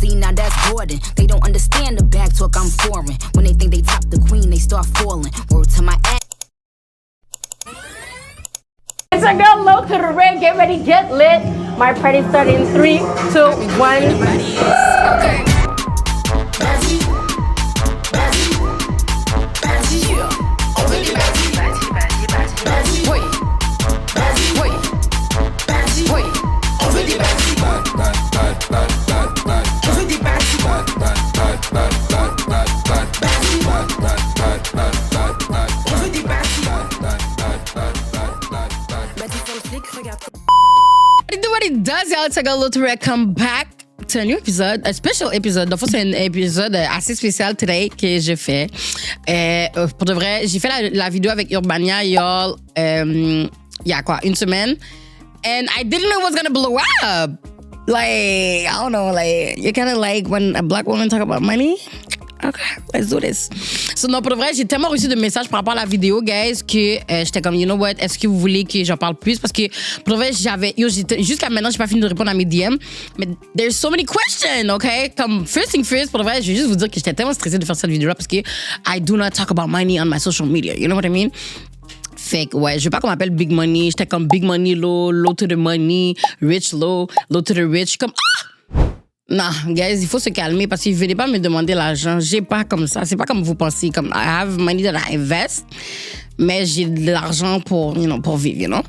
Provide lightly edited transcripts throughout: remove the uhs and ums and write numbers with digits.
See, now that's Gordon. They don't understand the back talk, I'm foreign. When they think they top the queen, they start falling. Word to my ass. It's a girl low to the red, get ready, get lit. My party starting in 3, 2, 1. Okay. What it does, y'all, it's like a little come back to a new episode, a special episode. Donc, c'est un épisode assez spécial today que j'ai fait. Pour de vrai, j'ai fait la vidéo avec Urbania, y'all, il y a quoi, une semaine. And I didn't know it was gonna blow up. Like, I don't know, like, you kind of like when a black woman talk about money. Okay, let's do this. So, non, pour de vrai, j'ai tellement reçu de messages par rapport à la vidéo, guys, que j'étais comme, you know what, est-ce que vous voulez que j'en parle plus? Parce que, pour de vrai, jusqu'à maintenant, j'ai pas fini de répondre à mes DM. Mais there's so many questions, okay? Comme, first thing first, pour de vrai, je vais juste vous dire que j'étais tellement stressée de faire cette vidéo-là parce que I do not talk about money on my social media. You know what I mean? Fait que, ouais, je veux pas qu'on m'appelle Big Money. J'étais comme Big Money low, low to the money, rich low, low to the rich. Comme, non, guys, il faut se calmer parce que venez pas me demander l'argent. J'ai pas comme ça. C'est pas comme vous pensez. Comme, I have money that I invest, mais j'ai de l'argent pour, pour vivre, you know.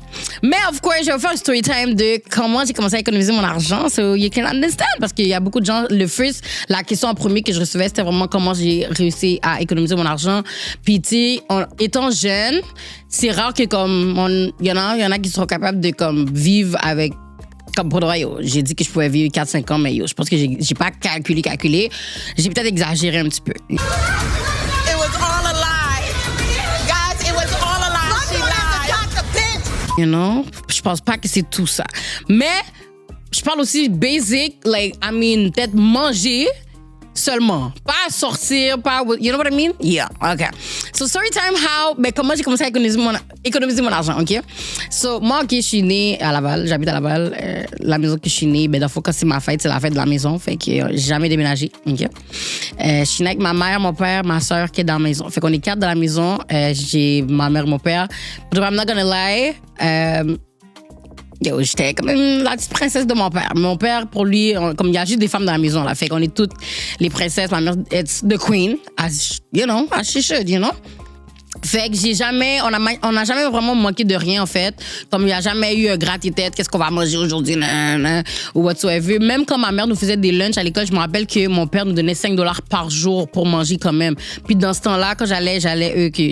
Mais, of course, je vais vous faire un story time de comment j'ai commencé à économiser mon argent. So, you can understand. Parce qu'il y a beaucoup de gens, la question en premier que je recevais, c'était vraiment comment j'ai réussi à économiser mon argent. Puis, tu sais, étant jeune, c'est rare que, comme, il y en a qui sont capables de, comme, vivre avec. Comme pour le vrai, j'ai dit que je pouvais vivre 4-5 ans, mais je pense que j'ai pas calculé. J'ai peut-être exagéré un petit peu. It was all a lie. Guys, it was all a lie. She lied. You know? Je pense pas que c'est tout ça. Mais je parle aussi basic, like, I mean, peut-être manger seulement. Pas sortir, pas... You know what I mean? Yeah, OK. So, story time, comment j'ai commencé à économiser mon argent, OK? So, moi, OK, je suis née à Laval. J'habite à Laval. La maison que je suis née, dans le fond, quand c'est ma fête, c'est la fête de la maison. Fait que j'ai jamais déménagé, OK? Je suis née avec ma mère, mon père, ma soeur qui est dans la maison. Fait qu'on est 4 dans la maison. J'ai ma mère et mon père. But I'm not gonna lie, j'étais comme la petite princesse de mon père. Mon père, pour lui, comme il y a juste des femmes dans la maison, là, fait qu'on est toutes les princesses. Ma mère, it's the queen, as she should, you know. Fait que on n'a jamais vraiment manqué de rien, en fait. Comme il n'y a jamais eu un gratte-tête, qu'est-ce qu'on va manger aujourd'hui, ou whatsoever. Même quand ma mère nous faisait des lunchs à l'école, je me rappelle que mon père nous donnait $5 par jour pour manger quand même. Puis dans ce temps-là, quand j'allais,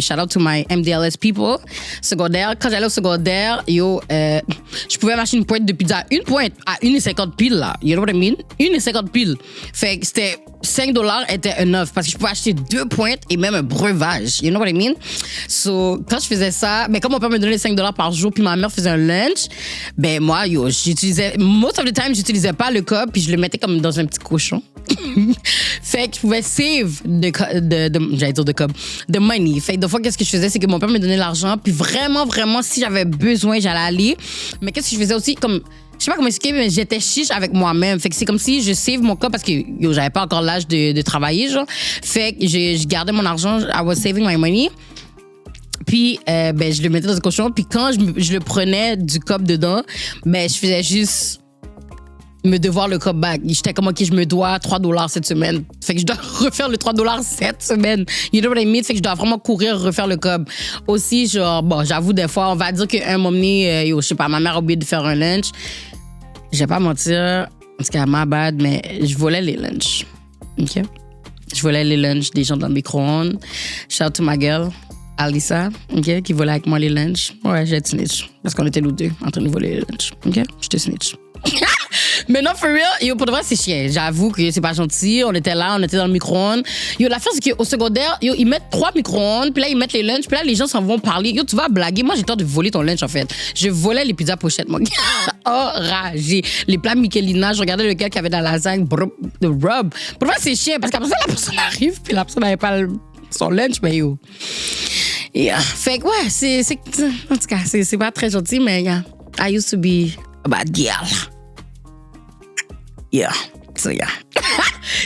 shout out to my MDLS people, secondaire. Quand j'allais au secondaire, je pouvais m'acheter une pointe de pizza à 1,50 piles, là. You know what I mean? 1,50 piles. Fait que c'était $5 était enough parce que je pouvais acheter 2 pointes et même un breuvage. You know what I mean? So, quand je faisais ça, comme mon père me donnait $5 par jour, puis ma mère faisait un lunch, moi, j'utilisais, most of the time, j'utilisais pas le cob, puis je le mettais comme dans un petit cochon. Fait que je pouvais save de money. Fait que des fois, qu'est-ce que je faisais, c'est que mon père me donnait l'argent, puis vraiment, vraiment, si j'avais besoin, j'allais aller. Mais qu'est-ce que je faisais aussi, comme, je sais pas comment expliquer, mais j'étais chiche avec moi-même. Fait que c'est comme si je save mon cas parce que j'avais pas encore l'âge de travailler, genre. Fait que je gardais mon argent, I was saving my money. Puis, je le mettais dans un cochon. Puis quand je le prenais du cop dedans, je faisais juste me devoir le cop back. J'étais comme, OK, je me dois $3 cette semaine. Fait que je dois refaire le $3 cette semaine. You know what I mean? Fait que je dois vraiment courir, refaire le cop. Aussi, j'avoue, des fois, on va dire qu'un moment donné, je sais pas, ma mère a oublié de faire un lunch. Je vais pas mentir, parce qu'à ma bad, mais je volais les lunchs. OK? Je volais les lunchs des gens dans le micro-ondes. Shout out to my girl. Alissa, OK, qui volait avec moi les lunchs. Ouais, j'ai snitch. Parce qu'on était nous deux en train de voler les lunchs. OK? Je te snitch. Mais non, for real, pour de vrai, c'est chiant. J'avoue que c'est pas gentil. On était là, on était dans le micro-ondes. L'affaire, c'est qu'au secondaire, ils mettent 3 micro-ondes, puis là, ils mettent les lunchs, puis là, les gens s'en vont parler. Tu vas blaguer. Moi, j'ai tort de voler ton lunch, en fait. Je volais les pizzas pochettes, mon gars. Enragé. Les plats Michelina, je regardais lequel qu'il y avait dans la lasagne, de rub. Pour de vrai, c'est chiant, parce qu'après ça, la personne arrive, puis la personne n'avait pas son lunch, mais yo. Yeah. Fait que, ouais, en tout cas, c'est pas très gentil, mais yeah. I used to be a bad girl. Yeah. So, yeah.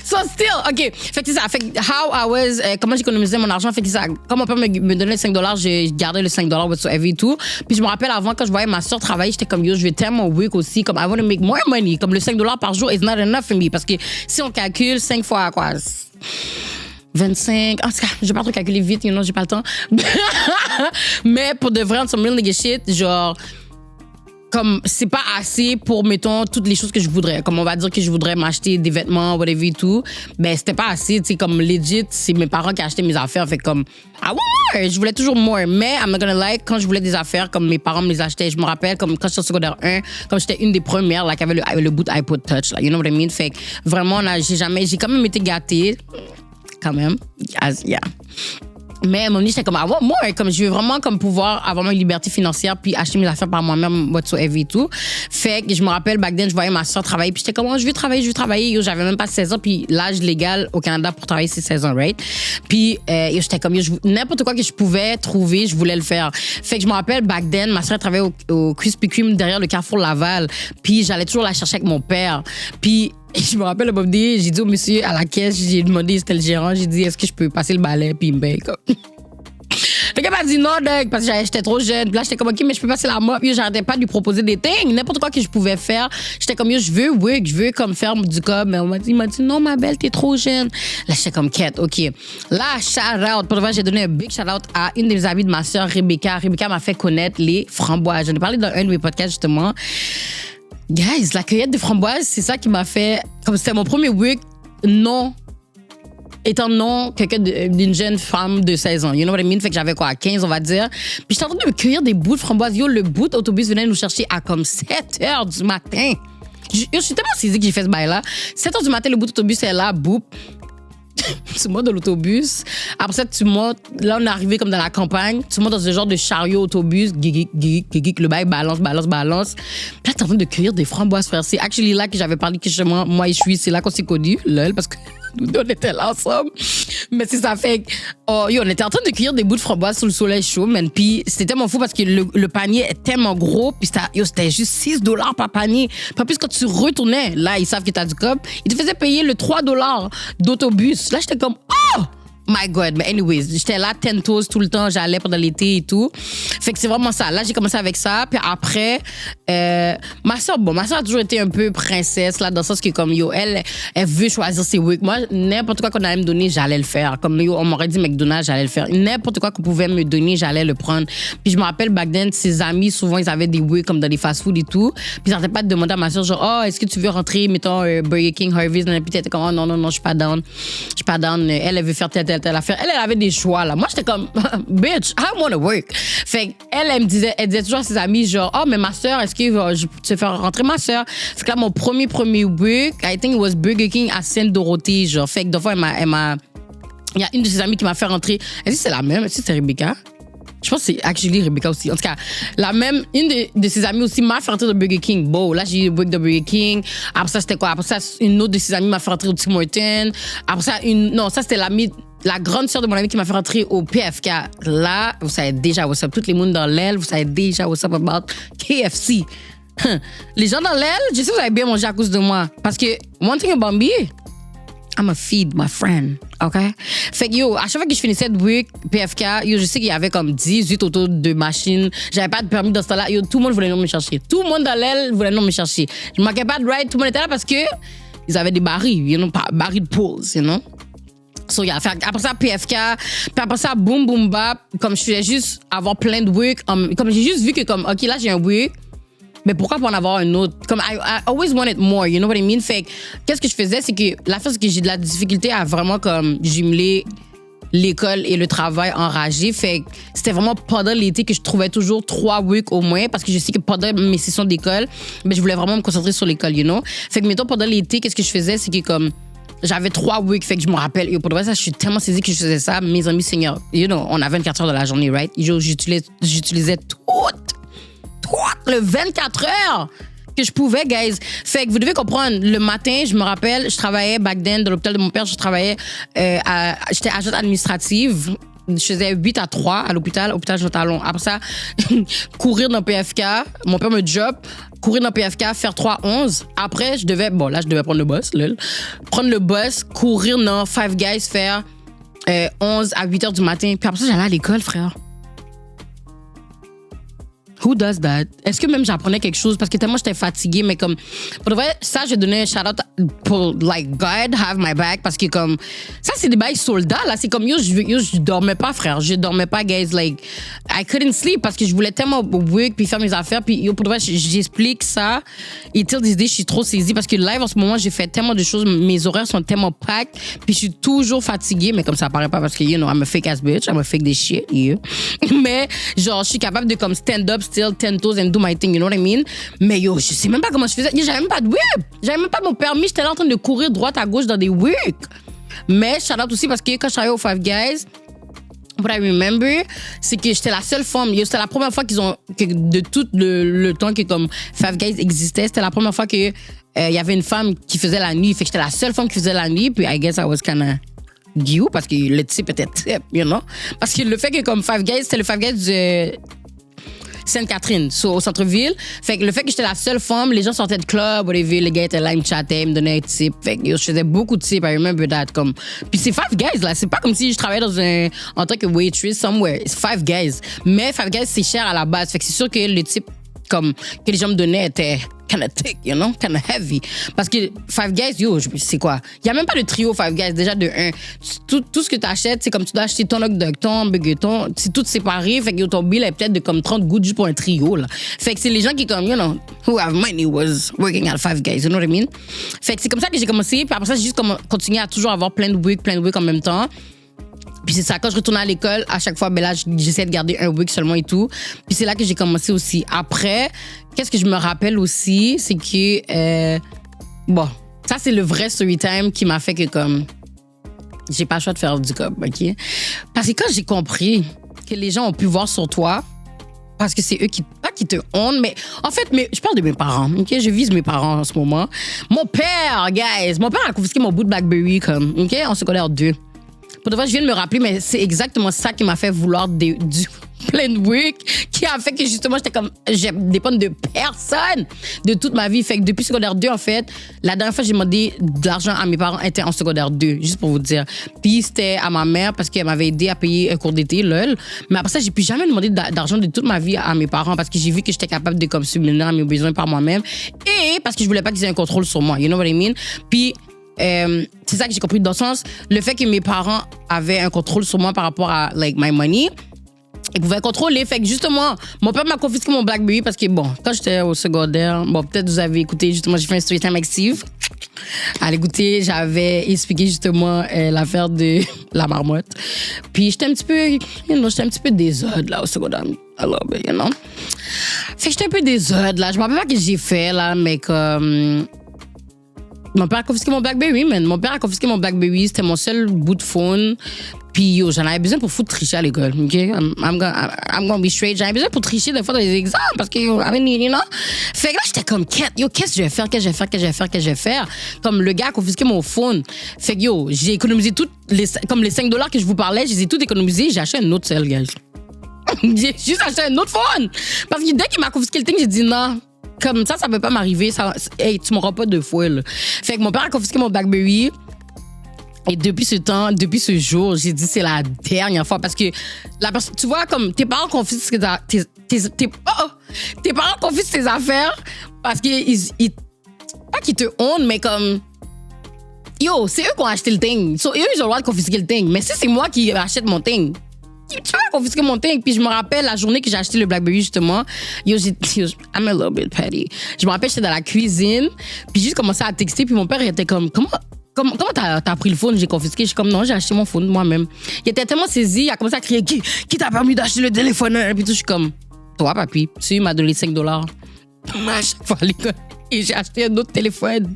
So still, OK. Fait que c'est ça. Fait que comment j'économisais mon argent, fait que ça, quand mon père me donnait $5, je gardais le $5 whatsoever et tout. Puis je me rappelle avant, quand je voyais ma soeur travailler, j'étais comme, yo, je vais tellement work aussi, comme, I want to make more money. Comme le $5 par jour is not enough for me. Parce que si on calcule 5 fois, quoi, 25. En tout cas, je vais pas trop calculer vite, j'ai pas le temps. Mais pour de vrai, on some real nigga shit, genre, comme, c'est pas assez pour, mettons, toutes les choses que je voudrais. Comme on va dire que je voudrais m'acheter des vêtements, whatever et tout. Ben, c'était pas assez, tu sais, comme legit, c'est mes parents qui achetaient mes affaires. Fait comme, I want more! Je voulais toujours more. Mais, I'm not gonna lie, quand je voulais des affaires, comme mes parents me les achetaient, je me rappelle, comme quand j'étais au secondaire 1, comme j'étais une des premières, là, qui avait le boot iPod Touch, là, you know what I mean? Fait que, vraiment, là, j'ai quand même été gâtée. Quand même. Yeah. Mais à un moment donné, j'étais comme, moi, comme je veux vraiment comme pouvoir avoir ma liberté financière puis acheter mes affaires par moi-même, whatsoever et tout. Fait que je me rappelle, back then, je voyais ma soeur travailler puis j'étais comme, je veux travailler. Yo, j'avais même pas 16 ans puis l'âge légal au Canada pour travailler, c'est 16 ans, right? Puis j'étais comme, n'importe quoi que je pouvais trouver, je voulais le faire. Fait que je me rappelle, back then, ma soeur travaillait au Krispy Kreme derrière le Carrefour Laval. Puis j'allais toujours la chercher avec mon père. Puis je me rappelle, le moment donné, j'ai dit au monsieur à la caisse, j'ai demandé, c'était le gérant, j'ai dit, est-ce que je peux passer le balai? Puis il me paye, comme. Le gars m'a dit non, Doug, parce que j'étais trop jeune. Puis là, j'étais comme, OK, mais je peux passer la mop. Yo, j'arrêtais pas de lui proposer des things, n'importe quoi que je pouvais faire. J'étais comme, yo, je veux comme faire du cob. Mais il m'a dit, non, ma belle, t'es trop jeune. Là, j'étais comme, quête, OK. Là, shout out. Pour de vrai, j'ai donné un big shout out à une des amies de ma sœur, Rebecca. Rebecca m'a fait connaître les framboises. J'en ai parlé dans un de mes podcasts, justement. Guys, la cueillette de framboises, c'est ça qui m'a fait. Comme c'était mon premier week, étant quelqu'un d'une jeune femme de 16 ans. You know what I mean? Fait que j'avais quoi, 15, on va dire. Puis j'étais en train de me cueillir des bouts de framboises. Yo, le bout d'autobus venait nous chercher à comme 7 h du matin. Je suis tellement saisie que j'ai fait ce bail-là. 7 h du matin, le bout d'autobus est là, boum. Tu montes dans l'autobus. Après ça, tu montes. Là, on est arrivé comme dans la campagne. Tu montes dans ce genre de chariot autobus. Gigik, le bail balance. Puis là, t'es en train de cueillir des framboises, frère. C'est actually là que j'avais parlé que justement, moi et je suis. C'est là qu'on s'est connus, lol, parce que nous deux, on était là ensemble. Mais c'est ça fait. On était en train de cueillir des bouts de framboises sous le soleil chaud, man. Puis c'était tellement fou parce que le panier est tellement gros. Puis c'était juste $6 par panier. Puis en plus, quand tu retournais, là, ils savent que t'as du cob. Ils te faisaient payer le $3 d'autobus. Là, j'étais comme, oh! My God. Mais anyways, j'étais là, 10 toes tout le temps. J'allais pendant l'été et tout. Fait que c'est vraiment ça. Là, j'ai commencé avec ça. Puis après, ma soeur a toujours été un peu princesse, là, dans le sens que, comme, yo, elle veut choisir ses weeks. Moi, n'importe quoi qu'on allait me donner, j'allais le faire. Comme, yo, on m'aurait dit McDonald's, j'allais le faire. N'importe quoi qu'on pouvait me donner, j'allais le prendre. Puis je me rappelle, back then, ses amis, souvent, ils avaient des weeks comme dans des fast-food et tout. Puis ils n'arrêtaient pas de demander à ma soeur, genre, oh, est-ce que tu veux rentrer, mettons, Burger King, Harvey's? Puis elle était comme, oh, non, je suis pas down. Elle veut faire telle affaire. Elle avait des choix, là. Moi, j'étais comme, bitch, I want to work. Fait qu'elle, elle disait toujours à ses amis, genre, oh, mais ma soeur, est-ce que je peux te faire rentrer ma soeur? Fait que là, mon premier week, I think it was Burger King à Sainte-Dorothée, genre. Fait que deux fois, il y a une de ses amies qui m'a fait rentrer. Est-ce que c'est la même? Est-ce que c'est Rebecca? Je pense que c'est actually Rebecca aussi. En tout cas, une de ses amies aussi m'a fait rentrer de Burger King. Bon, là, j'ai eu le break de Burger King. Après ça, c'était quoi? Après ça, une autre de ses amies m'a fait rentrer au Tim Hortons. Après ça, ça, c'était la grande sœur de mon ami qui m'a fait rentrer au PFK. Là, vous savez déjà what's up. Toutes les monde dans l'aile, vous savez déjà what's up about KFC. Les gens dans l'aile, je sais que vous avez bien mangé à cause de moi. Parce que, one thing about me, I'ma feed my friend, OK? Fait que, yo, à chaque fois que je finissais de week, PFK, yo, je sais qu'il y avait comme 18 autos de machines. J'avais pas de permis dans ce temps-là. Yo, tout le monde voulait venir me chercher. Tout le monde dans l'aile voulait venir me chercher. Je manquais pas de ride, tout le monde était là parce que ils avaient des barils, barils de pools, you know? So, yeah, après ça, PFK, puis après ça, boom, boom, bap. Comme je voulais juste avoir plein de week, comme j'ai juste vu que, comme, OK, là, j'ai un week, mais pourquoi pas en avoir un autre? Comme, I always wanted more, you know what I mean? Fait que, qu'est-ce que je faisais, c'est que la chose, c'est que j'ai de la difficulté à vraiment, comme, jumeler l'école et le travail enragé. Fait que c'était vraiment pendant l'été que je trouvais toujours 3 weeks au moins, parce que je sais que pendant mes sessions d'école, ben, je voulais vraiment me concentrer sur l'école, you know? Fait que, mettons, pendant l'été, qu'est-ce que je faisais, c'est que, comme, j'avais 3 weeks, fait que je me rappelle. Et pour de vrai, ça, je suis tellement saisie que je faisais ça. Mes amis seigneurs, on a 24 heures de la journée, right? J'utilisais tout le 24 heures que je pouvais, guys. Fait que vous devez comprendre, le matin, je me rappelle, je travaillais back then dans l'hôpital de mon père, j'étais agente administrative. je faisais 8 à 3 à l'hôpital Jean Talon. Après ça, courir dans PFK, mon père me job, courir dans PFK, faire 3-11. Après, je devais prendre le bus, courir dans Five Guys, faire 11 à 8 heures du matin. Puis après ça, j'allais à l'école, frère. Who does that? Est-ce que même j'apprenais quelque chose? Parce que tellement j'étais fatiguée, mais comme... Pour de vrai, ça, je donnais un shout-out pour, like, God have my back. Parce que comme... Ça, c'est des bails soldats, là. C'est comme, je dormais pas, frère. Je dormais pas, guys. Like, I couldn't sleep parce que je voulais tellement work puis faire mes affaires. Puis, pour de vrai, j'explique ça. Et till this day, je suis trop saisie parce que live, en ce moment, j'ai fait tellement de choses. Mes horaires sont tellement packed. Puis, je suis toujours fatiguée. Mais comme ça paraît pas parce que, you know, I'm a fake ass bitch. I'm a fake this shit, yeah. Mais, genre, je suis capable de, comme, stand up still 10 toes and do my thing, you know what I mean? Mais yo, je sais même pas comment je faisais. J'avais même pas de whip. J'avais même pas mon permis. J'étais là en train de courir droite à gauche dans des work. Mais shout out aussi parce que quand je travaillais au Five Guys, what I remember, c'est que j'étais la seule femme. C'était la première fois de tout le temps que comme Five Guys existait, c'était la première fois que y avait une femme qui faisait la nuit. Fait que j'étais la seule femme qui faisait la nuit. Puis I guess I was kinda due parce que le type était type, you know? Parce que le fait que comme Five Guys, c'était le Five Guys de Sainte-Catherine, au centre-ville. Fait que le fait que j'étais la seule femme, les gens sortaient de club, whatever, les gars étaient là, ils me chattaient, ils me donnaient un tip. Fait que je faisais beaucoup de tips, I remember that. Comme... Puis c'est Five Guys, là. C'est pas comme si je travaillais en tant que waitress somewhere. It's Five Guys. Mais Five Guys, c'est cher à la base. Fait que c'est sûr que le type comme, que les gens me donnaient était kind of thick, you know, kind of heavy. Parce que Five Guys, yo, c'est quoi? Il y a même pas de trio Five Guys, déjà de 1. Tout ce que tu achètes, c'est comme tu dois acheter ton hot dog, ton burger, c'est tout séparé. Fait que ton bill est peut-être de comme 30 gouttes juste pour un trio, là. Fait que c'est les gens qui, comme, you know, who have money was working at Five Guys, you know what I mean? Fait que c'est comme ça que j'ai commencé. Puis après ça, j'ai juste continué à toujours avoir plein de week en même temps. Puis c'est ça, quand je retournais à l'école, à chaque fois, ben là, j'essayais de garder un week seulement et tout. Puis c'est là que j'ai commencé aussi. Après, qu'est-ce que je me rappelle aussi, c'est que, bon, ça, c'est le vrai story time qui m'a fait que, comme, j'ai pas le choix de faire du cop, OK? Parce que quand j'ai compris que les gens ont pu voir sur toi, parce que c'est eux pas qui te hontent, mais en fait, je parle de mes parents, OK? Je vise mes parents en ce moment. Mon père a confisqué mon bout de BlackBerry, comme, OK? En secondaire 2. Pour de vrai, je viens de me rappeler, mais c'est exactement ça qui m'a fait vouloir du plein de week, qui a fait que justement, j'étais comme, je dépends de personne de toute ma vie. Fait que depuis secondaire 2, en fait, la dernière fois, j'ai demandé de l'argent à mes parents, était en secondaire 2, juste pour vous dire. Puis c'était à ma mère parce qu'elle m'avait aidé à payer un cours d'été, lol. Mais après ça, j'ai plus jamais demandé d'argent de toute ma vie à mes parents parce que j'ai vu que j'étais capable de comme subvenir à mes besoins par moi-même et parce que je voulais pas qu'ils aient un contrôle sur moi. You know what I mean? Puis c'est ça que j'ai compris dans le sens, le fait que mes parents avaient un contrôle sur moi par rapport à like my money, ils pouvaient contrôler. Fait que justement, mon père m'a confisqué mon BlackBerry parce que bon, quand j'étais au secondaire, bon, peut-être vous avez écouté, justement, j'ai fait un story time avec Steve. Allez écouter, j'avais expliqué justement l'affaire de la marmotte. Puis j'étais un petit peu désordre là au secondaire. Alors, you know. Fait que j'étais un peu désordre là. Je me rappelle pas ce que j'ai fait là, mais comme. Mon père a confisqué mon BlackBerry, man. Mon père a confisqué mon BlackBerry. C'était mon seul bout de phone. Puis, yo, j'en avais besoin pour foutre tricher à l'école, OK? I'm gonna be straight. J'avais besoin pour tricher des fois dans les examens parce que, yo, you know? Fait que là, j'étais comme, yo, qu'est-ce que je vais faire? Comme le gars a confisqué mon phone. Fait que, yo, j'ai économisé comme les $5 que je vous parlais, je les ai tous économisés. J'ai acheté un autre cell, guys. J'ai juste acheté un autre phone. Parce que dès qu'il m'a confisqué le thing, j'ai dit non. Comme ça peut pas m'arriver. Hey, tu m'auras pas deux fois, là. Fait que mon père a confisqué mon BlackBerry. Et depuis ce jour, j'ai dit c'est la dernière fois. Parce que la personne, tu vois, comme tes parents confisquent tes parents confisquent tes affaires parce qu'ils pas qu'ils te hontent, mais comme yo, c'est eux qui ont acheté le thing. So, eux, ils ont le droit de confisquer le thing. Mais si c'est moi qui achète mon thing, tu vas confisquer mon thing. Puis je me rappelle la journée que j'ai acheté le BlackBerry, justement. I'm a little bit petty. Je me rappelle, j'étais dans la cuisine. Puis j'ai commencé à texter. Puis mon père était comme, comment t'as pris le phone? J'ai confisqué. Je suis comme, non, j'ai acheté mon phone moi-même. Il était tellement saisi. Il a commencé à crier, qui t'a permis d'acheter le téléphone? Et puis tout, je suis comme, toi, papi. Tu m'as donné $5. À chaque fois à l'école. Et j'ai acheté un autre téléphone.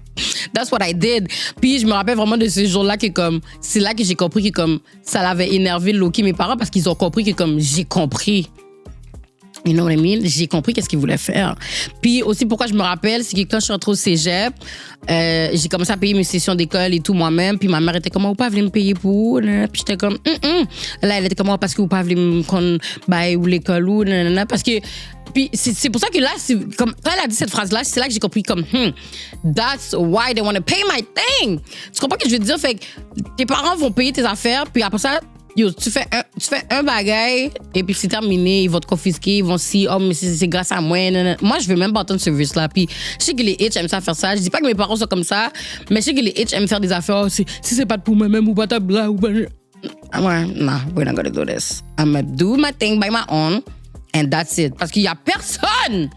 That's what I did. Puis je me rappelle vraiment de ce jour-là que comme c'est là que j'ai compris que comme ça l'avait énervé Loki mes parents parce qu'ils ont compris que comme j'ai compris You know what I mean? J'ai compris qu'est-ce qu'il voulait faire. Puis aussi, pourquoi je me rappelle, c'est que quand je suis rentrée au cégep, j'ai commencé à payer mes sessions d'école et tout moi-même. Puis ma mère était comme, vous pas voulu me payer pour? Puis j'étais comme, Là, elle était comme, parce que vous pas voulu me qu'on baille ou l'école ou, parce que. Puis c'est pour ça que là, comme, quand elle a dit cette phrase-là, c'est là que j'ai compris comme, that's why they want to pay my thing. Tu comprends ce que je veux te dire? Fait que tes parents vont payer tes affaires, puis après ça, yo, tu fais un bagage, et puis c'est terminé, ils vont te confisquer, ils vont si, mais c'est grâce à moi. Moi, je veux même pas entendre ce service-là. Puis je sais que les Hitch aiment ça faire ça. Je dis pas que mes parents sont comme ça, mais je sais que les Hitch aiment faire des affaires. Si c'est pas pour moi-même ou pas ta bla ou pas. Ouais, nah, we're not gonna do this. I'm gonna do my thing by my own. And that's it. Parce qu'il y a personne.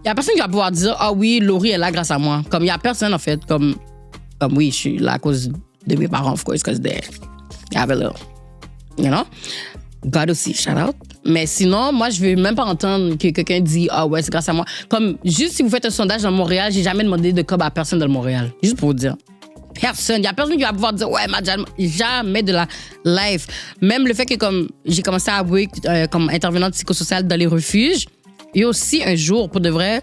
Il y a personne qui va pouvoir dire, oui, Laurie est là grâce à moi. Comme il y a personne, en fait. Comme oui, je suis là à cause de mes parents, of course, because they have a little, you know? God aussi, shout out. Mais sinon, moi, je veux même pas entendre que quelqu'un dit, ouais, c'est grâce à moi. Comme, juste si vous faites un sondage dans Montréal, j'ai jamais demandé de cob à personne dans le Montréal. Juste pour vous dire. Personne. Il y a personne qui va pouvoir dire, ouais, madame, jamais de la life. Même le fait que, comme, j'ai commencé à work comme intervenante psychosociale dans les refuges, et aussi un jour, pour de vrai,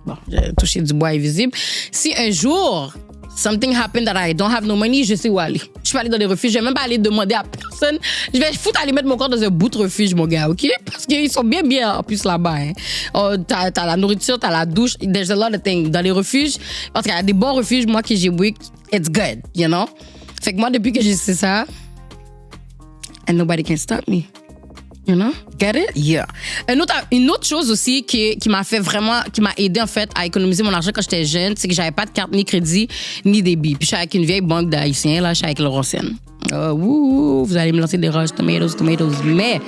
bon, j'ai touché du bois invisible. Si un jour, something happened that I don't have no money, je sais où aller. Je peux aller dans les refuges. Je vais même pas aller demander à personne. Je vais foutre aller mettre mon corps dans un bout de refuge, mon gars, OK? Parce qu'ils sont bien en plus là-bas. Hein. T'as la nourriture, t'as la douche. There's a lot of things. Dans les refuges, parce qu'il y a des bons refuges, moi, que j'ai work, it's good, you know? Fait que moi, depuis que j'ai fait ça, and nobody can stop me. You know? Get it? Yeah. Une autre chose aussi qui m'a fait vraiment, qui m'a aidé en fait à économiser mon argent quand j'étais jeune, c'est que j'avais pas de carte ni crédit ni débit. Puis je suis avec une vieille banque d'Haïtiens, là, je suis avec Laurentienne. Vous allez me lancer des roches, tomatoes. Mais,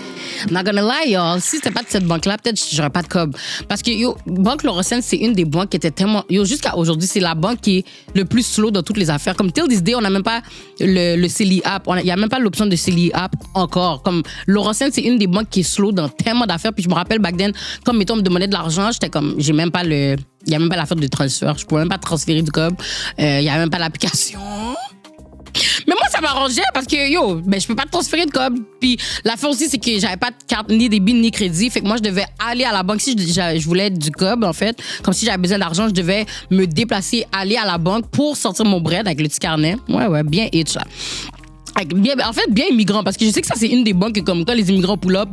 not gonna lie, y'all, si c'était pas de cette banque-là, peut-être j'aurais pas de cob. Parce que, Banque Laurentienne, c'est une des banques qui était tellement. Jusqu'à aujourd'hui, c'est la banque qui est le plus slow dans toutes les affaires. Comme till this day, on n'a même pas le CELI app. Il n'y a même pas l'option de CELI app encore. Comme Laurentienne, c'est une des banques qui est slow dans tellement d'affaires. Puis je me rappelle, back then, comme mettons, on me demandait de l'argent, j'étais comme, j'ai même pas il n'y a même pas l'affaire de transfert. Je pouvais même pas transférer du cob. Il n'y a même pas l'application. Mais moi, ça m'arrangeait parce que, je peux pas transférer de cob. Puis l'affaire aussi, c'est que j'avais pas de carte, ni débit, ni crédit. Fait que moi, je devais aller à la banque. Si je voulais du cob, en fait, comme si j'avais besoin d'argent, je devais me déplacer, aller à la banque pour sortir mon bread avec le petit carnet. Ouais, bien hitch, là. Bien immigrant, parce que je sais que ça, c'est une des banques que, comme quand les immigrants pull up,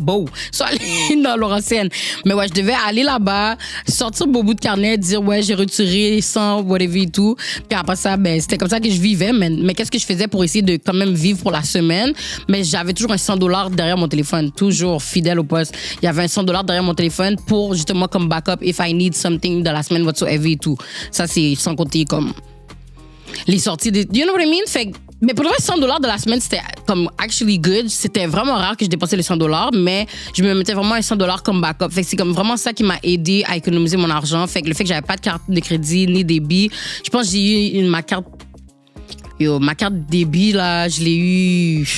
soit aller dans Laurentienne. Mais ouais, je devais aller là-bas, sortir mon bout de carnet, dire, ouais, j'ai retiré 100, whatever et tout. Puis après ça, c'était comme ça que je vivais. Mais qu'est-ce que je faisais pour essayer de quand même vivre pour la semaine? Mais j'avais toujours un $100 derrière mon téléphone, toujours fidèle au poste. Il y avait un $100 derrière mon téléphone pour, justement, comme backup, if I need something dans la semaine, whatsoever et tout. Ça, c'est sans compter, comme, les sorties de... You know what I mean? Fait mais pour le vrai, $100 de la semaine, c'était comme actually good. C'était vraiment rare que je dépensais les $100, mais je me mettais vraiment un $100 comme backup. Fait que c'est comme vraiment ça qui m'a aidé à économiser mon argent. Fait que le fait que j'avais pas de carte de crédit ni débit, je pense que j'ai eu ma carte débit, là, je l'ai eu...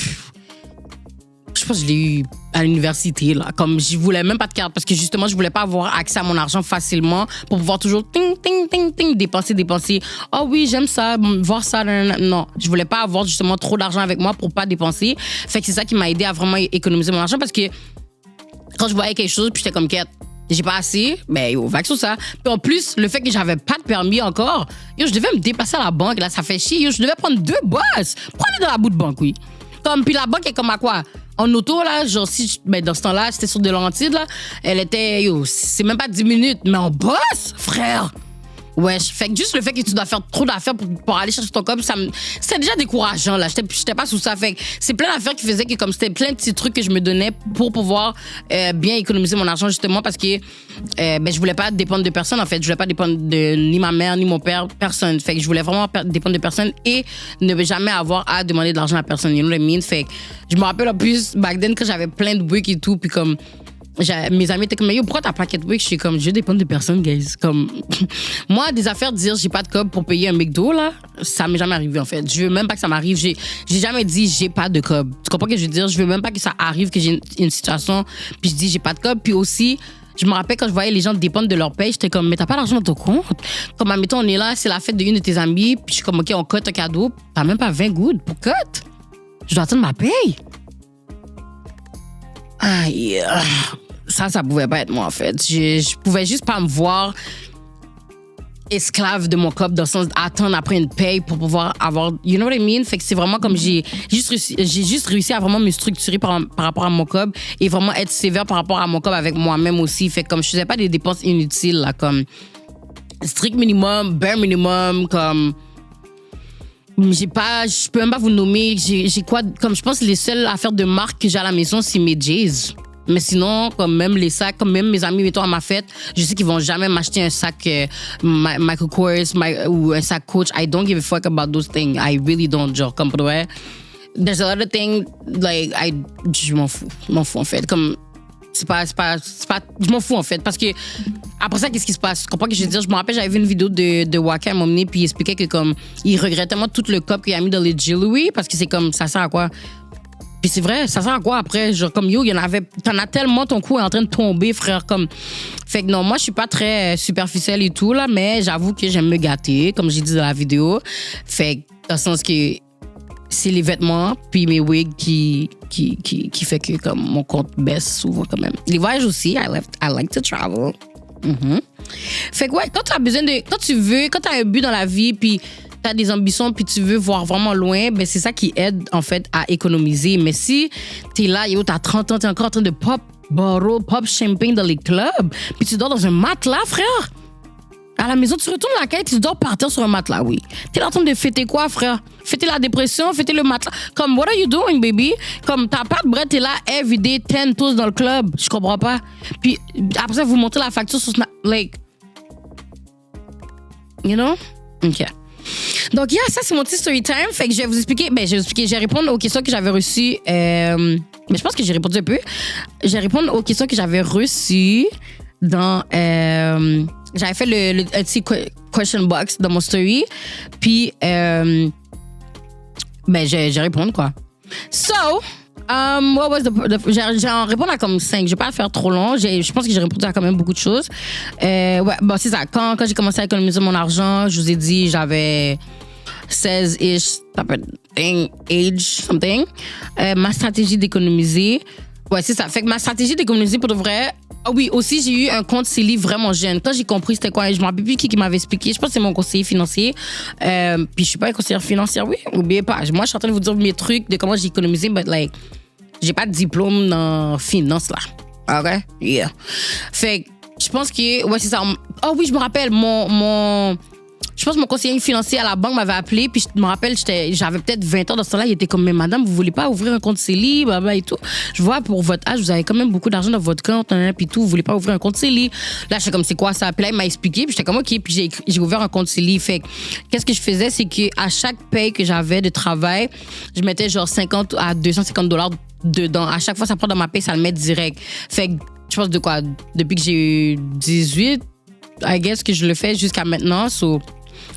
Je pense que je l'ai eu à l'université, là. Comme je voulais même pas de carte parce que justement, je voulais pas avoir accès à mon argent facilement pour pouvoir toujours dépenser. Oh oui, j'aime ça, voir ça. Non, je voulais pas avoir justement trop d'argent avec moi pour pas dépenser. Fait que c'est ça qui m'a aidé à vraiment économiser mon argent parce que quand je voyais quelque chose, puis j'étais comme quête. J'ai pas assez, vague sur ça. Puis en plus, le fait que j'avais pas de permis encore, je devais me déplacer à la banque, là, ça fait chier. Je devais prendre 2 bus. Prenez dans la bout de banque, oui. Comme, puis la banque est comme à quoi? En auto, là, genre, dans ce temps-là, c'était sur de Laurentides, là, elle était, c'est même pas 10 minutes, mais en boss, frère! Wesh. Fait que juste le fait que tu dois faire trop d'affaires pour aller chercher ton cob, c'était déjà décourageant, là. J'étais pas sous ça. Fait que c'est plein d'affaires qui faisaient que, comme c'était plein de petits trucs que je me donnais pour pouvoir bien économiser mon argent, justement, parce que je voulais pas dépendre de personne, en fait. Je voulais pas dépendre de ni ma mère, ni mon père, personne. Fait que je voulais vraiment dépendre de personne et ne jamais avoir à demander de l'argent à personne. You know what I mean? Fait que je me rappelle en plus, back then, quand j'avais plein de briques et tout, puis comme... mes amis étaient comme, pourquoi t'as pas de briques? Je suis comme, je dépends de personne, guys. Comme, moi, des affaires de dire j'ai pas de cob pour payer un McDo, là, ça m'est jamais arrivé, en fait. Je veux même pas que ça m'arrive. J'ai jamais dit j'ai pas de cob. Tu comprends ce que je veux dire? Je veux même pas que ça arrive, que j'ai une situation, puis je dis j'ai pas de cob. Puis aussi, je me rappelle quand je voyais les gens dépendre de leur paye, j'étais comme, mais t'as pas d'argent dans ton compte? Comme, admettons, on est là, c'est la fête d'une de tes amies, puis je suis comme, OK, on cote un cadeau. T'as même pas 20 gouttes pour cote. Je dois attendre ma paye. Aïe, ça pouvait pas être moi, en fait. Je pouvais juste pas me voir esclave de mon cop, dans le sens d'attendre après une paye pour pouvoir avoir, you know what I mean? Fait que c'est vraiment comme j'ai juste réussi à vraiment me structurer par rapport à mon cop et vraiment être sévère par rapport à mon cop avec moi-même aussi. Fait que comme je faisais pas des dépenses inutiles, là, comme strict minimum, bare minimum, comme je peux même pas vous nommer, j'ai quoi, comme je pense que les seules affaires de marque que j'ai à la maison, c'est mes J's. Mais sinon, comme même les sacs, comme même mes amis, mettons à ma fête, je sais qu'ils vont jamais m'acheter un sac Michael Kors ou un sac Coach. I don't give a fuck about those things. I really don't, genre, comme pour vrai. There's a lot of things, like, je m'en fous en fait. Comme, c'est pas, je m'en fous en fait. Parce que, après ça, qu'est-ce qui se passe? Tu comprends ce que je veux dire? Je me rappelle, j'avais vu une vidéo de Waka à un moment donné, puis il expliquait que, comme, il regrettait tellement tout le cop qu'il a mis dans les jewelry, parce que c'est comme, ça sert à quoi? Puis c'est vrai, ça sert à quoi après? Genre, comme yo, t'en as tellement, ton cou est en train de tomber, frère. Comme. Fait que non, moi, je suis pas très superficielle et tout, là, mais j'avoue que j'aime me gâter, comme j'ai dit dans la vidéo. Fait que, dans le sens que c'est les vêtements, puis mes wigs qui fait que, comme, mon compte baisse souvent, quand même. Les voyages aussi, I like to travel. Mm-hmm. Fait que, ouais, quand t'as un but dans la vie, puis t'as des ambitions puis tu veux voir vraiment loin, ben c'est ça qui aide en fait à économiser. Mais si t'es là, yo, t'as 30 ans, t'es encore en train de pop champagne dans les clubs, puis tu dors dans un matelas, frère. À la maison, tu retournes à la caille, tu dors par terre sur un matelas, oui. T'es là en train de fêter quoi, frère? Fêter la dépression, fêter le matelas. Comme, what are you doing, baby? Comme, t'as pas de bread, t'es là every day, 10 toasts dans le club. Je comprends pas. Puis après ça, vous montrez la facture sur Snap, like, you know? OK. Donc, ça, c'est mon petit story time. Fait que je vais vous expliquer. Je vais répondre aux questions que j'avais reçues. Mais je pense que j'ai répondu un peu. Je vais répondre aux questions que j'avais reçues dans. J'avais fait le petit question box dans mon story. Puis, je vais répondre, quoi. So, what was j'ai en répondre à comme 5. Je vais pas le faire trop long. Je pense que j'ai répondu à quand même beaucoup de choses. Ouais, bon, c'est ça. Quand j'ai commencé à économiser mon argent, je vous ai dit, j'avais 16-ish, age, something. Ma stratégie d'économiser. Ouais, c'est ça. Fait que ma stratégie d'économiser, pour de vrai. Ah oui, aussi, j'ai eu un compte CELI vraiment jeune. Quand j'ai compris c'était quoi, je me rappelle plus qui m'avait expliqué. Je pense que c'est mon conseiller financier. Puis je suis pas une conseillère financière, oui. Oubliez pas. Moi, je suis en train de vous dire mes trucs de comment j'ai économisé, but like, j'ai pas de diplôme dans finance, là. OK? Yeah. Fait que je pense que, ouais, c'est ça. Oh oui, je me rappelle, je pense que mon conseiller financier à la banque m'avait appelé, puis je me rappelle, j'avais peut-être 20 ans dans ce temps-là. Il était comme, mais madame, vous voulez pas ouvrir un compte CELI, blablabla et tout. Je vois, pour votre âge, vous avez quand même beaucoup d'argent dans votre compte, hein, puis tout. Vous voulez pas ouvrir un compte CELI. Là, j'étais comme, c'est quoi ça? Puis là, il m'a expliqué, puis j'étais comme, OK, puis j'ai ouvert un compte CELI. Fait que, qu'est-ce que je faisais, c'est qu'à chaque paye que j'avais de travail, je mettais genre 50 à 250 $ dedans. À chaque fois, ça prend dans ma paye, ça le met direct. Fait que, je pense de quoi? Depuis que j'ai eu 18, I guess que je le fais jusqu'à maintenant. So,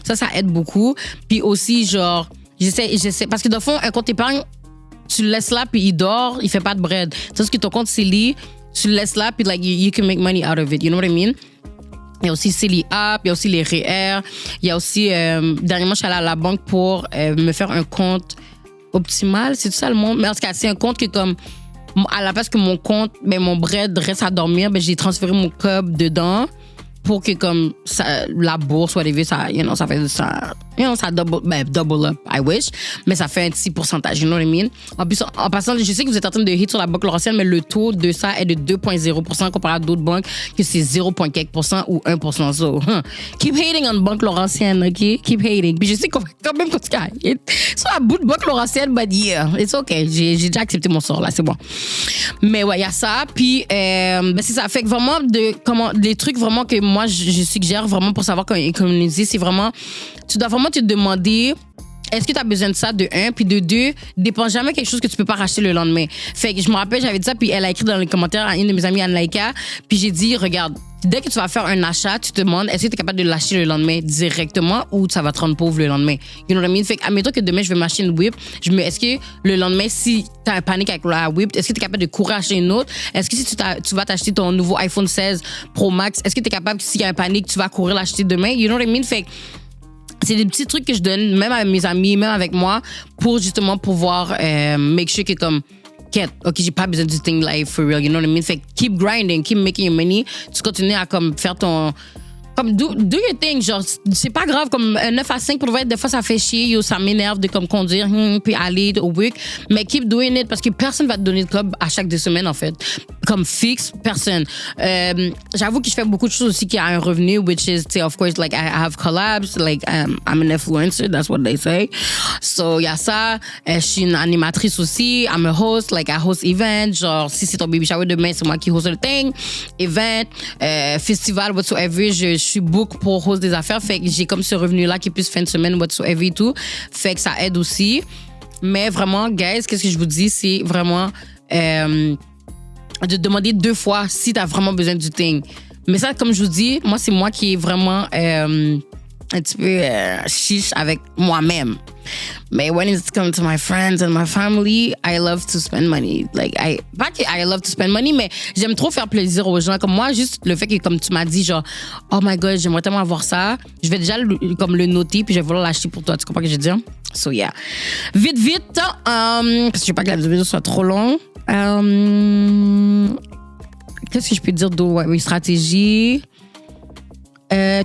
ça aide beaucoup. Puis aussi, genre, j'essaie. Parce que dans le fond, un compte épargne, tu le laisses là, puis il dort, il fait pas de bread. Tandis que ton compte CELI, tu le laisses là, puis like, you can make money out of it. You know what I mean? Il y a aussi CELI App, il y a aussi les REER. Il y a aussi, dernièrement, je suis allée à la banque pour me faire un compte optimal. C'est tout ça le monde. Mais en tout cas, c'est un compte que comme, à la place que mon compte, mon bread reste à dormir, j'ai transféré mon cob dedans. Pour que comme ça, la bourse, whatever, ça, ça fait ça, ça double up, I wish, mais ça fait un petit pourcentage, you know what I mean? En plus, en passant, je sais que vous êtes en train de hit sur la Banque Laurentienne, mais le taux de ça est de 2,0% comparé à d'autres banques que c'est 0,quelque% ou 1%. So, keep hating on Banque Laurentienne, OK? Keep hating. Puis je sais qu'on va quand même continuer à hit sur la bout de Banque Laurentienne, but yeah, it's okay. J'ai déjà accepté mon sort, là, c'est bon. Mais ouais, il y a ça. Puis, c'est ça. Fait que vraiment, des trucs vraiment que moi, je suggère vraiment pour savoir comment économiser, c'est vraiment, tu dois vraiment te demander, est-ce que tu as besoin de ça, de 1, puis de 2, dépense jamais quelque chose que tu peux pas racheter le lendemain. Fait que je me rappelle, j'avais dit ça, puis elle a écrit dans les commentaires à une de mes amies, Anne-Laïka, puis j'ai dit, regarde, dès que tu vas faire un achat, tu te demandes, est-ce que tu es capable de l'acheter le lendemain directement ou ça va te rendre pauvre le lendemain? You know what I mean? Fait que, admettons que demain, je vais m'acheter une whip, est-ce que le lendemain, si tu as un panique avec la whip, est-ce que tu es capable de courir acheter une autre? Est-ce que si tu vas t'acheter ton nouveau iPhone 16 Pro Max, est-ce que tu es capable, s'il y a un panique, tu vas courir l'acheter demain? You know what I mean? Fait que, c'est des petits trucs que je donne, même à mes amis, même avec moi, pour justement pouvoir make sure que comme quête. OK, j'ai pas besoin du thing life for real, you know what I mean? Fait que keep grinding, keep making your money. Tu continues à comme faire ton... Comme do your thing, genre, c'est pas grave, comme un 9 à 5 pour vrai, des fois ça fait chier, yo, ça m'énerve de comme conduire, puis aller au work, mais keep doing it parce que personne va te donner le club à chaque 2 semaines en fait. Comme fixe, personne. J'avoue que je fais beaucoup de choses aussi qui a un revenu, which is, of course, like I have collabs, like I'm an influencer, that's what they say. So, y a ça. Je suis une animatrice aussi, I'm a host, like I host events, genre, si c'est ton baby shower demain, c'est moi qui host le thing, event, festival, whatsoever, je suis book pour host des affaires, fait que j'ai comme ce revenu-là qui est plus fin de semaine, whatsoever et tout, fait que ça aide aussi. Mais vraiment, guys, qu'est-ce que je vous dis, c'est vraiment de demander 2 fois si t'as vraiment besoin du thing. Mais ça, comme je vous dis, moi, c'est moi qui est vraiment un petit peu chiche avec moi-même. Mais when it comes to my friends and my family, I love to spend money. Like, pas que I love to spend money, mais j'aime trop faire plaisir aux gens. Comme moi, juste le fait que, comme tu m'as dit, genre, oh my God, j'aimerais tellement avoir ça, je vais déjà comme le noter, puis je vais vouloir l'acheter pour toi. Tu comprends ce que je veux dire? So, yeah. Vite, parce que je veux pas que la vidéo soit trop longue. Qu'est-ce que je peux dire d'autre? Ouais, mes stratégies.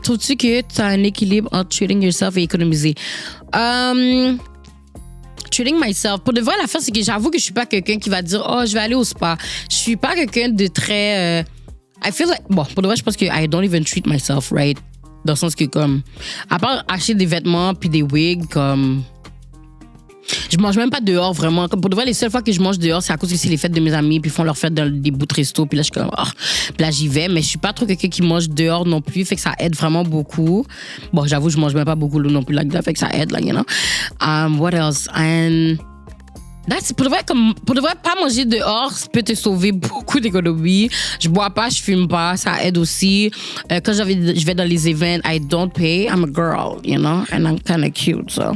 Trouves-tu que tu as un équilibre entre treating yourself et économiser? Treating myself. Pour de vrai, l'affaire, c'est que j'avoue que je suis pas quelqu'un qui va dire, oh, je vais aller au spa. Je suis pas quelqu'un de très. I feel like. Bon, pour de vrai, je pense que I don't even treat myself, right? Dans le sens que, comme. À part acheter des vêtements puis des wigs, comme. Je mange même pas dehors, vraiment. Comme pour de vrai, les seules fois que je mange dehors, c'est à cause que c'est les fêtes de mes amis, puis ils font leurs fêtes dans des bouts de resto, puis là, je suis comme, oh. Puis là, j'y vais, mais je suis pas trop quelqu'un qui mange dehors non plus, fait que ça aide vraiment beaucoup. Bon, j'avoue, je mange même pas beaucoup non plus, là, fait que ça aide, là, you know. What else? And that's, pour de vrai, pas manger dehors, ça peut te sauver beaucoup d'économies. Je bois pas, je fume pas, ça aide aussi. Quand je vais dans les events, I don't pay. I'm a girl, you know, and I'm kind of cute, so.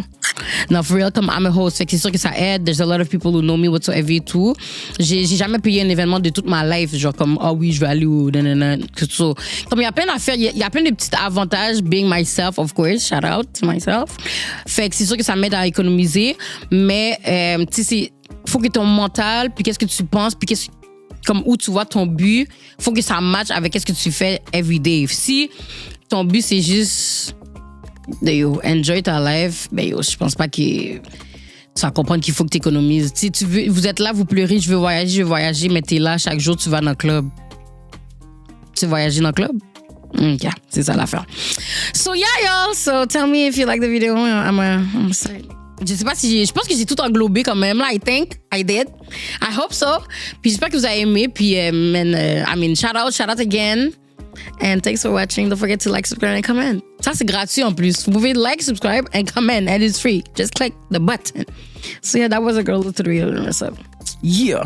Non, for real, comme I'm a host, fait que c'est sûr que ça aide. There's a lot of people who know me whatsoever et tout. J'ai jamais payé un événement de toute ma life, genre comme, oh oui, je vais aller où, nanana, tout ça. Comme il y a plein d'affaires, il y a plein de petits avantages, being myself, of course, shout out to myself. Fait que c'est sûr que ça m'aide à économiser, mais, tu sais, faut que ton mental, puis qu'est-ce que tu penses, puis comme où tu vois ton but, faut que ça matche avec qu'est-ce que tu fais every day. Si ton but, c'est juste yo, enjoy ta life, ben yo, je pense pas que tu vas comprendre qu'il faut que tu économises. Si tu veux, vous êtes là, vous pleurez, je veux voyager, mais t'es là, chaque jour, tu vas dans le club. Tu veux voyager dans le club? OK, c'est ça l'affaire. So yeah, y'all, so tell me if you like the video. I'm sorry. Je sais pas si je pense que j'ai tout englobé quand même là. I think I did. I hope so. Puis j'espère que vous avez aimé. Puis shout out again. And thanks for watching. Don't forget to like, subscribe, and comment. Ça c'est gratuit en plus. Vous pouvez like, subscribe, and comment, and it's free. Just click the button. So yeah, that was a girl to the real. Yeah.